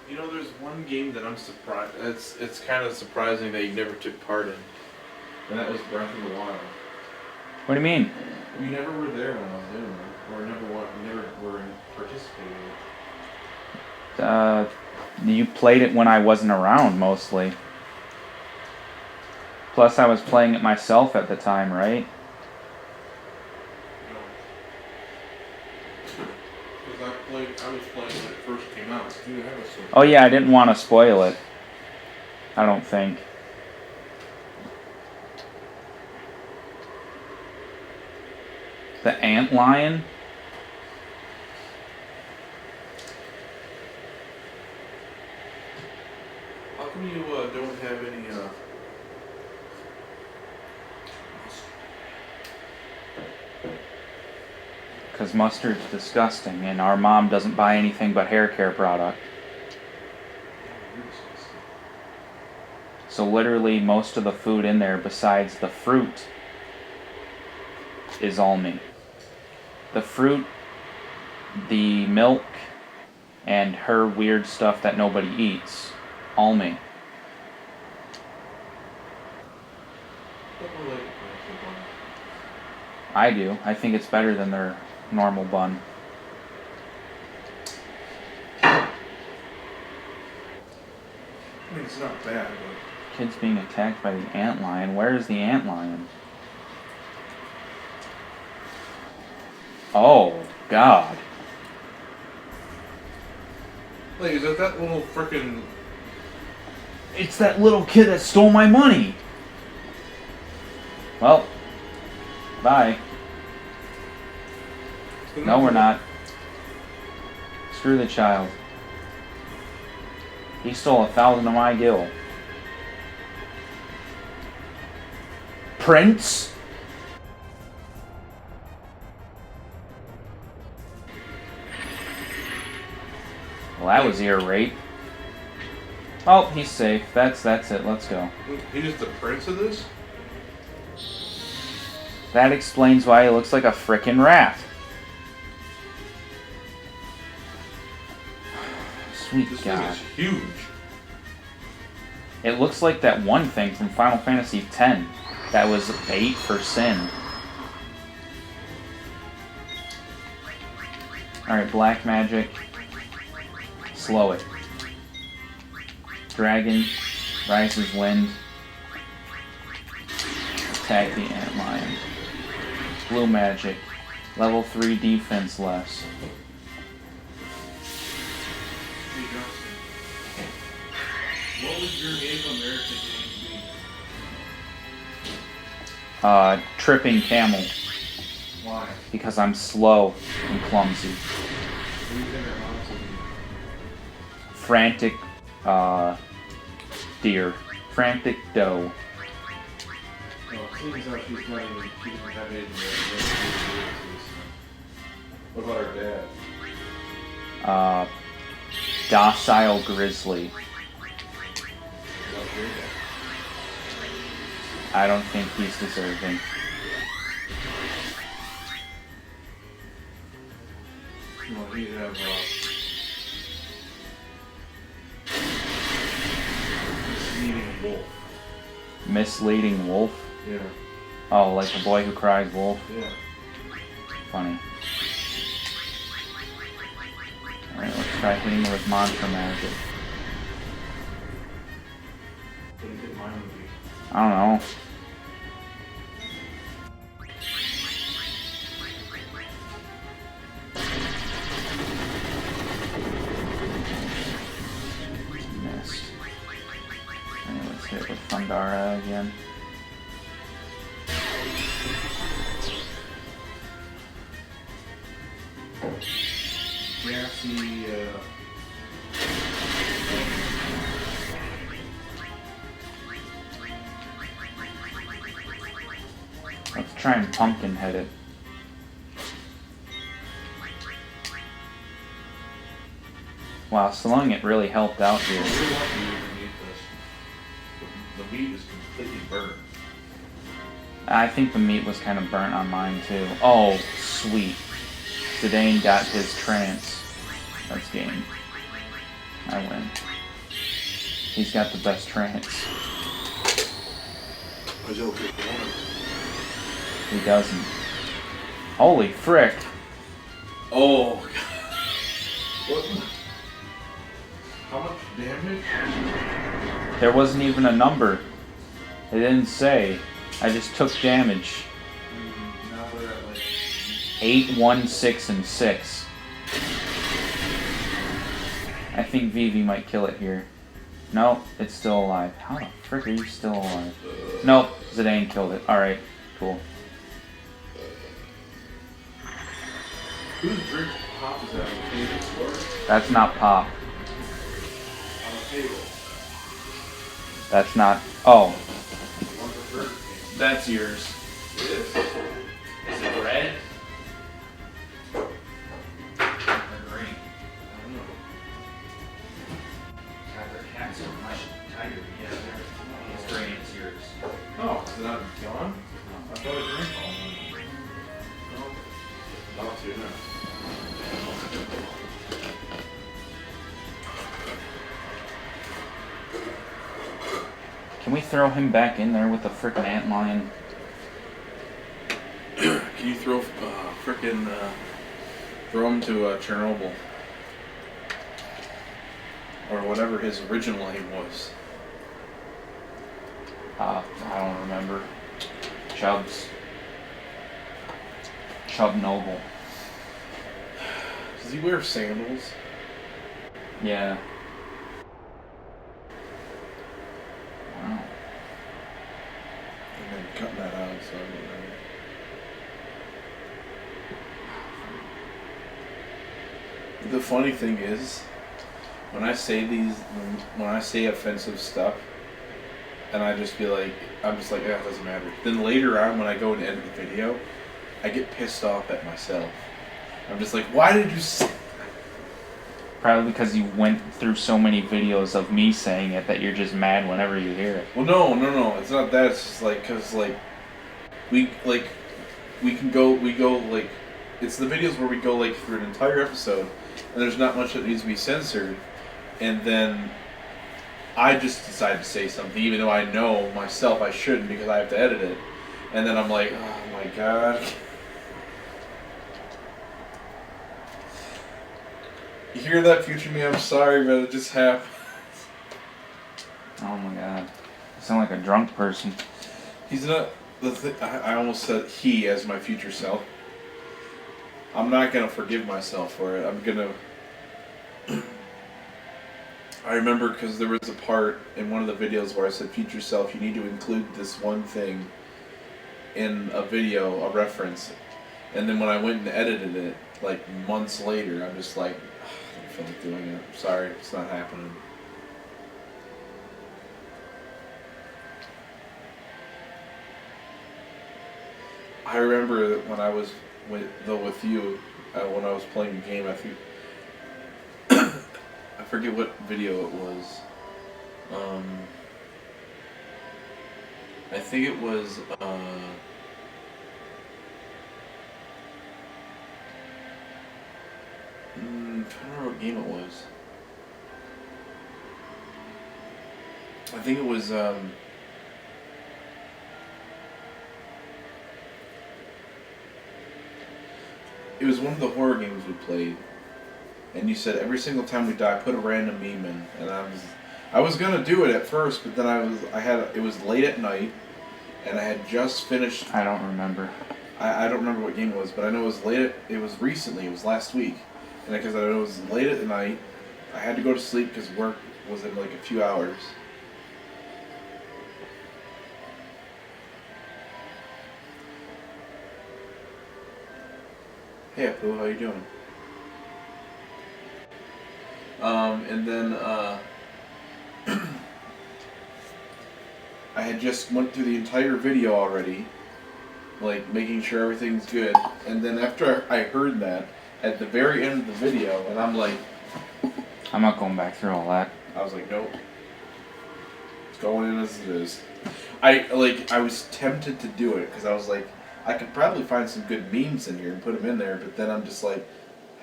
You know, there's one game that I'm surprised. It's kind of surprising that you never took part in, and that was Breath of the Wild. What do you mean? You never were there when I was doing it, or never were participating. You played it when I wasn't around, mostly. Plus, I was playing it myself at the time, right? No. Because I was playing when it first came out. Dude, I was so. Oh yeah, I didn't want to spoil it. I don't think. The ant lion? How come you don't have any? Because mustard's disgusting, and our mom doesn't buy anything but hair care product. So literally most of the food in there, besides the fruit, is all me. The fruit, the milk, and her weird stuff that nobody eats, all me. I do. I think it's better than their normal bun. I mean, it's not bad, but... Kid's being attacked by the antlion. Where is the antlion? Oh, God. Like, is that little frickin'... It's that little kid that stole my money! Well, bye. No, we're not. Screw the child. He stole 1,000 of my gil. Prince? Well, that was ear rape. Oh, he's safe. That's it. Let's go. He's just the prince of this? That explains why he looks like a frickin' rat. Sweet This God. thing is huge. It looks like that one thing from Final Fantasy X that was bait for Sin. Alright, black magic. Slow it. Dragon. Rises wind. Attack the antlion. Blue magic. Level 3 defense less. What was your Native American name be? Tripping camel. Why? Because I'm slow and clumsy. What do you think her mom's would be? Frantic, deer. Frantic doe. Well, it seems like she doesn't have Native American. What about her dad? Docile grizzly. What's your dad? I don't think he's deserving. Well, he'd have, misleading wolf. Misleading wolf? Yeah. Oh, like the boy who cries wolf? Yeah. Funny. Alright, let's try hitting her with mantra magic. What do you think mine would be? I don't know. Missed. Alright, let's hit it with Thundara again. Grassy, Let's try and pumpkin head it. Wow, slowing it really helped out here. What do you want to use underneath this? The meat is completely burnt. I think the meat was kind of burnt on mine too. Oh, sweet. Zidane got his trance. That's game. Alright. I win. He's got the best trance. He doesn't. Holy frick. Oh, God. What? How much damage? There wasn't even a number. It didn't say. I just took damage. Now we're at like 8, 1, 6, and 6. I think Vivi might kill it here. No, it's still alive. How the frick are you still alive? Nope, Zidane killed it. Alright, cool. whose drink pop is that on the table? Or That's not Pop. on the table? That's not... Oh, One for Burger King. that's yours. It is? Is it red? Or green? I don't know. God, their cats are much tighter. Yeah, it's green, it's yours. Oh, is it not gone? I thought I drank all of them. No. Not too now. Can we throw him back in there with the frickin' antlion? Can you throw throw him to Chernobyl? Or whatever his original name was. I don't remember. Chubbs. Chubb Noble. Does he wear sandals? Yeah. Wow. And then cutting that out, so I don't know. The funny thing is, when I say when I say offensive stuff, and I just be like, I'm just like, yeah, it doesn't matter. Then later on, when I go and edit the video, I get pissed off at myself. I'm just like, why did you say? Probably because you went through so many videos of me saying it that you're just mad whenever you hear it. Well, no, it's not that. It's just like, cause we can go, like, it's the videos where we go like through an entire episode, and there's not much that needs to be censored, and then I just decide to say something, even though I know myself I shouldn't because I have to edit it, and then I'm like, oh my god. You hear that, future me? I'm sorry, but it just happened. Oh my god. You sound like a drunk person. He's not I almost said he as my future self. I'm not gonna forgive myself for it. I'm gonna. I remember because there was a part in one of the videos where I said, "Future self, you need to include this one thing in a video, a reference." And then when I went and edited it, like months later, I'm just like, I don't feel like doing it. I'm sorry, it's not happening. I remember that when I was with you, when I was playing the game, I think I forget what video it was. I think it was I'm trying to remember what game it was. I think it was it was one of the horror games we played, and you said every single time we die, put a random meme in, and I was gonna do it at first, but then it was late at night, and I had just finished. I don't remember. I don't remember what game it was, but I know it was it was recently, it was last week, and because I know it was late at night, I had to go to sleep because work was in like a few hours. Hey, Apu, how you doing? And then I had just went through the entire video already, like making sure everything's good. And then after I heard that at the very end of the video, and I'm like, I'm not going back through all that. I was like, nope, it's going in as it is. I was tempted to do it because I was like, I could probably find some good memes in here and put them in there, but then I'm just like,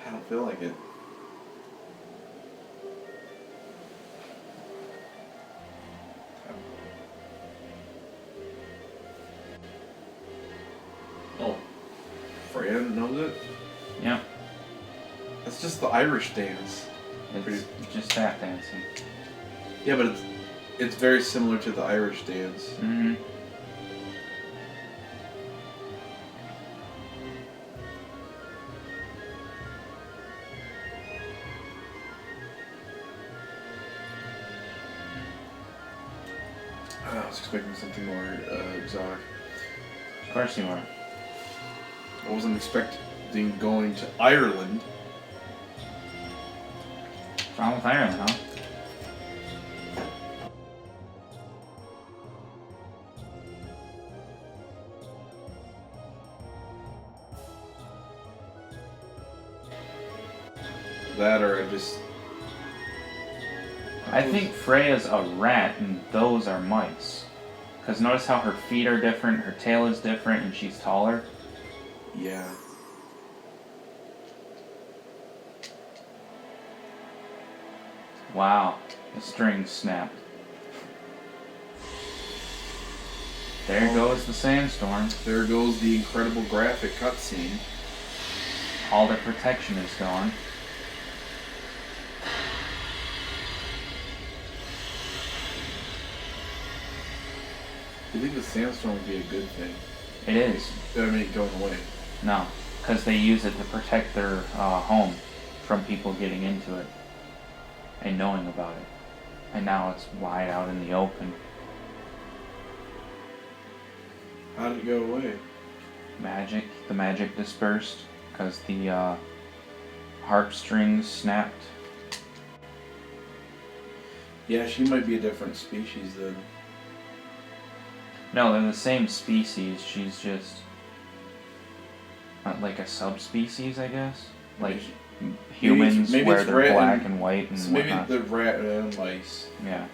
I don't feel like it. knows it? Yep. That's just the Irish dance. It's just tap dancing. Yeah, but it's very similar to the Irish dance. Mm-hmm. I was expecting something more exotic. Of course you are. I wasn't expecting going to Ireland. What's wrong with Ireland, huh? That or I just... I think Freya's a rat and those are mice. Because notice how her feet are different, her tail is different, and she's taller. Yeah. Wow, the string snapped. There goes the sandstorm. There goes the incredible graphic cutscene. All their protection is gone. Do you think the sandstorm would be a good thing? It is. I mean, going away. No, because they use it to protect their home from people getting into it and knowing about it. And now it's wide out in the open. How did it go away? The magic dispersed because the heartstrings snapped. Yeah, she might be a different species then. No, they're the same species. She's just like a subspecies, I guess. Like humans, maybe where it's they're rat black and- and white and So maybe whatnot. the rat and mice. Yeah.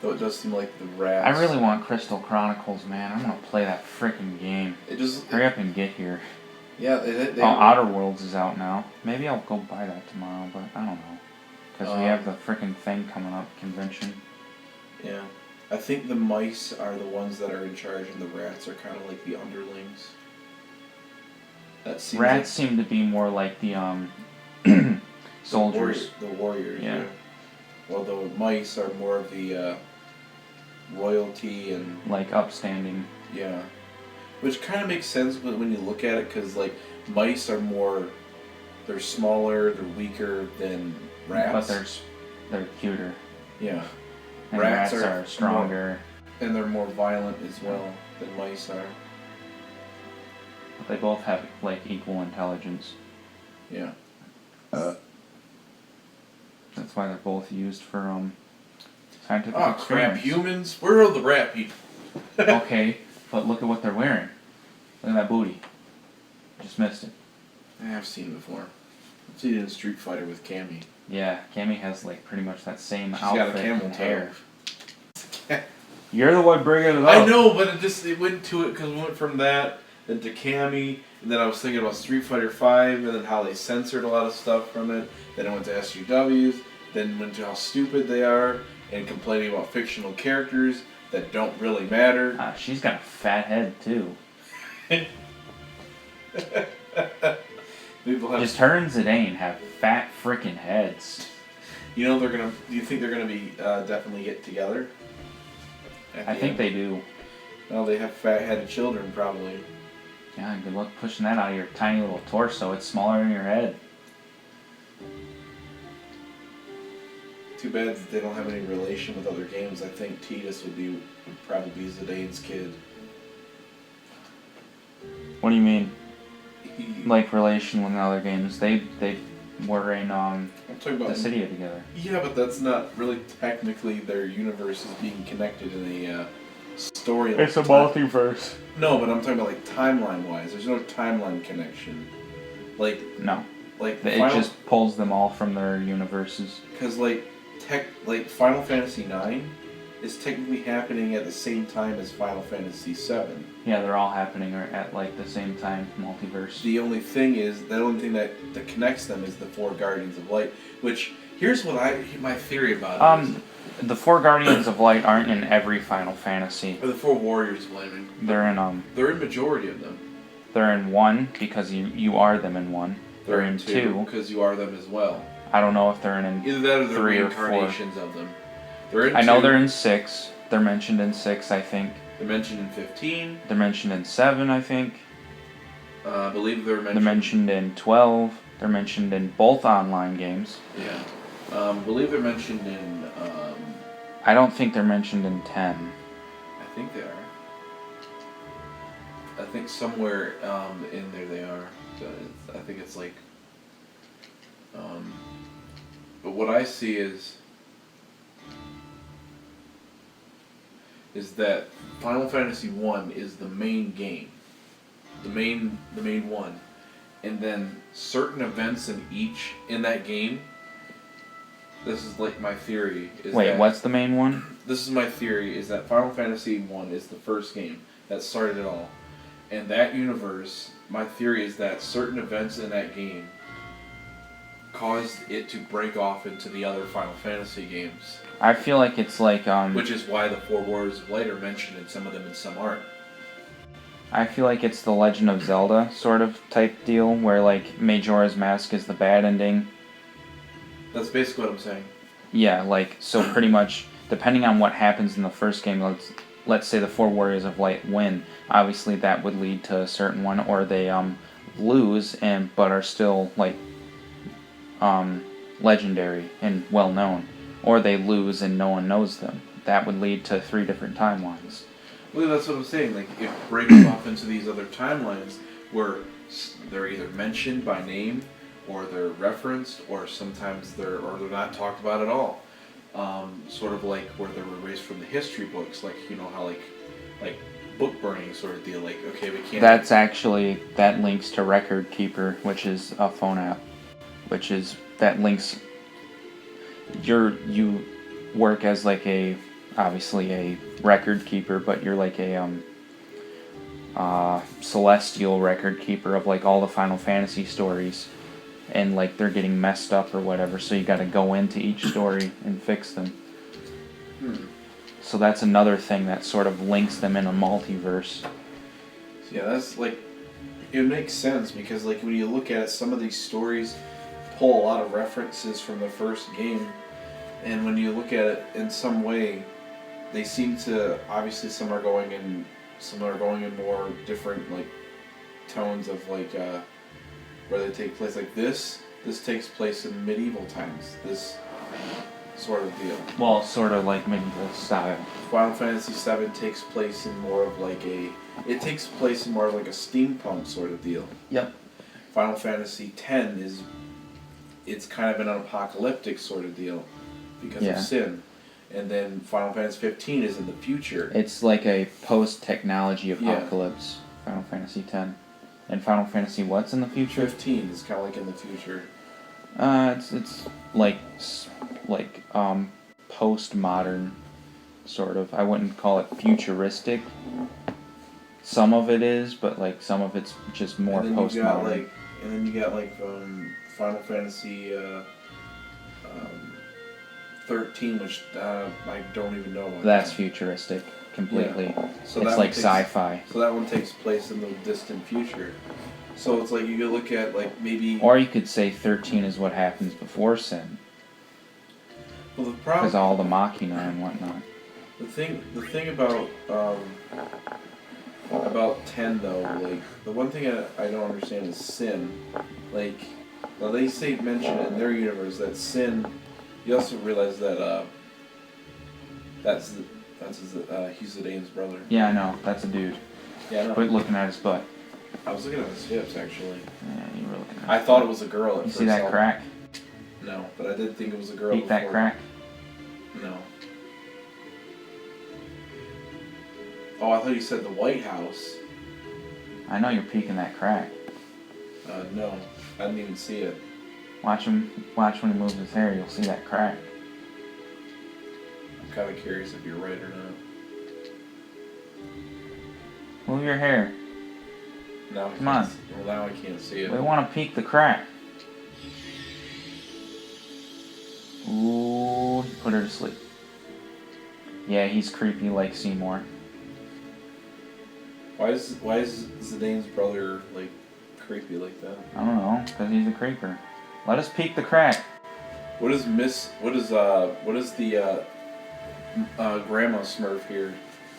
Though it does seem like the rats. I really want Crystal Chronicles, man. I'm gonna play that frickin' game. It just. Hurry up and get here. Yeah, they Outer Worlds is out now. Maybe I'll go buy that tomorrow, but I don't know. Because we have the frickin' thing coming up, convention. Yeah. I think the mice are the ones that are in charge and the rats are kind of like the underlings. That seems Rats seem to be more like the soldiers. The warriors, Yeah. yeah. While the mice are more of the royalty and... Like upstanding. Yeah. Which kind of makes sense when you look at it, because like mice are more... They're smaller, they're weaker than rats. But they're cuter. Yeah. And Rats rats are are stronger. And they're more violent as well than mice are. But they both have like equal intelligence. Yeah. That's why they're both used for scientific Oh crap, experiments. humans? Where are the rat people? Okay, but look at what they're wearing. Look at that booty. Just missed it. I have seen it before. I've seen it in Street Fighter with Cammy. Yeah, Cammy has like pretty much that same She's outfit got a camel and toe. hair. You're the one bringing it up. I know, but it went to it because we went from that then to Cammy, and then I was thinking about Street Fighter 5 and then how they censored a lot of stuff from it. Then I went to SUWs, then went to how stupid they are and complaining about fictional characters that don't really matter. She's got a fat head too. People have, Just her and Zidane have fat frickin' heads. you know, do you think they're gonna be definitely get together? I think they do. Well, they have fat-headed children, probably. Yeah, good luck pushing that out of your tiny little torso. It's smaller than your head. Too bad that they don't have any relation with other games. I think Tidus would probably be Zidane's kid. What do you mean? Like relation with other games? They were in I'm talking about the city together. Yeah, but that's not really technically their universes being connected in a story. multiverse. No, but I'm talking about like timeline-wise. There's no timeline connection. Like No, it it just pulls them all from their universes. because like Final Fantasy IX is technically happening at the same time as Final Fantasy VII. Yeah, they're all happening at like the same time, multiverse. The only thing that connects them is the four Guardians of Light. Which here's what my theory about it is. The 4 Guardians of Light aren't in every Final Fantasy. Or the 4 Warriors of Light. They're in They're in majority of them. They're in 1 because you are them in 1. They're in 2 because you are them as well. I don't know if they're in either that or the 3 or 4. Reincarnations of them. They're in I know 2. they're in 6. They're mentioned in 6, I think. They're mentioned in 15. They're mentioned in 7, I think. I believe they're mentioned. They're mentioned in 12. They're mentioned in both online games. Yeah. I believe they're mentioned in. I don't think they're mentioned in 10. I think they are. I think somewhere in there they are. I think it's like. But what I see is that Final Fantasy 1 is the main game. The main one. And then certain events in that game. This is like my theory. Wait, what's the main one? This is my theory, is that Final Fantasy 1 is the first game that started it all. And that universe, my theory is that certain events in that game caused it to break off into the other Final Fantasy games. I feel like it's like which is why the 4 Warriors of Light are mentioned in some of them and some aren't. I feel like it's the Legend of Zelda sort of type deal, where like Majora's Mask is the bad ending. That's basically what I'm saying. Yeah, like, so pretty much, depending on what happens in the first game, let's say the 4 Warriors of Light win, obviously that would lead to a certain one, or they lose but are still like legendary and well known, or they lose and no one knows them. That would lead to 3 different timelines. Well, that's what I'm saying. Like, it breaks off into these other timelines where they're either mentioned by name, or they're referenced, or sometimes they're not talked about at all. Sort of like where they're erased from the history books, like, you know how like book burning sort of deal. Like, okay, we can't. That links to Record Keeper, which is a phone app, that links. You work as like obviously a record keeper, but you're like a celestial record keeper of like all the Final Fantasy stories. And like they're getting messed up or whatever, so you got to go into each story and fix them. So that's another thing that sort of links them in a multiverse. Yeah, that's like, it makes sense because like when you look at it, some of these stories pull a lot of references from the first game, and when you look at it in some way, they seem to, obviously some are going in more different like tones of like where they take place. Like this takes place in medieval times, this sort of deal. Well, sort of like medieval style. Final Fantasy VII takes place in more of like a steampunk sort of deal. Yep. Final Fantasy X it's kind of an apocalyptic sort of deal because of sin. And then Final Fantasy 15 is in the future. It's like a post-technology apocalypse, Final Fantasy X. And Final Fantasy what's in the future? 15 is kind of like in the future. It's like postmodern, sort of. I wouldn't call it futuristic. Some of it is, but like some of it's just more postmodern. And then you got Final Fantasy 13, which I don't even know about. That's futuristic, completely. Yeah. So it's like sci-fi. So that one takes place in the distant future. So it's like you could look at like maybe. Or you could say 13 is what happens before sin. Well, the problem. Because all the Machina and whatnot. The thing about 10 though, like the one thing I don't understand is sin. Like, well, they mention in their universe that sin. You also realize that that's Hisadene's brother. Yeah, I know. That's a dude. Yeah, I know. Quit looking at his butt. I was looking at his hips, actually. Yeah, you were looking at I thought it was a girl at first. You see that crack? No, but I did think it was a girl. Eat that crack? No. Oh, I thought you said the White House. I know you're peeking that crack. No. I didn't even see it. Watch when he moves his hair, you'll see that crack. I'm kind of curious if you're right or not. Move your hair. Now Come on. Well, now I can't see it. We want to peek the crack. Ooh, put her to sleep. Yeah, he's creepy like Seymour. Why is Zidane's brother like creepy like that? I don't know, because he's a creeper. Let us peek the crack. What is the grandma Smurf here?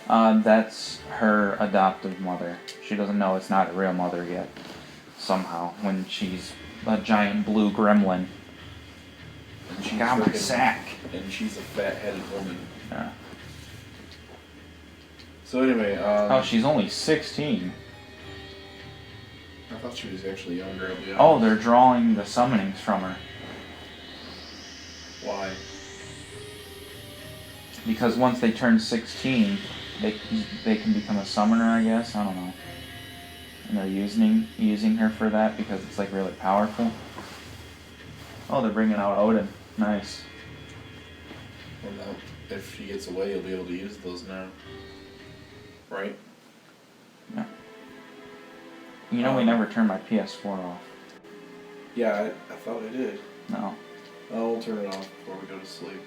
That's her adoptive mother. She doesn't know it's not a real mother yet. Somehow, when she's a giant blue gremlin. And she's Got my frickin- sack. And she's a fat-headed woman. Yeah. So anyway, Oh, she's only 16. I thought she was actually younger. I'll be honest. Oh, they're drawing the summonings from her. Why? Because once they turn 16, they can become a summoner, I guess. I don't know. And they're using her for that because it's like really powerful. Oh, they're bringing out Odin. Nice. Well, now, if she gets away, you'll be able to use those now. Right? You know, we never turned my PS4 off. Yeah, I thought I did. No. I'll turn it off before we go to sleep.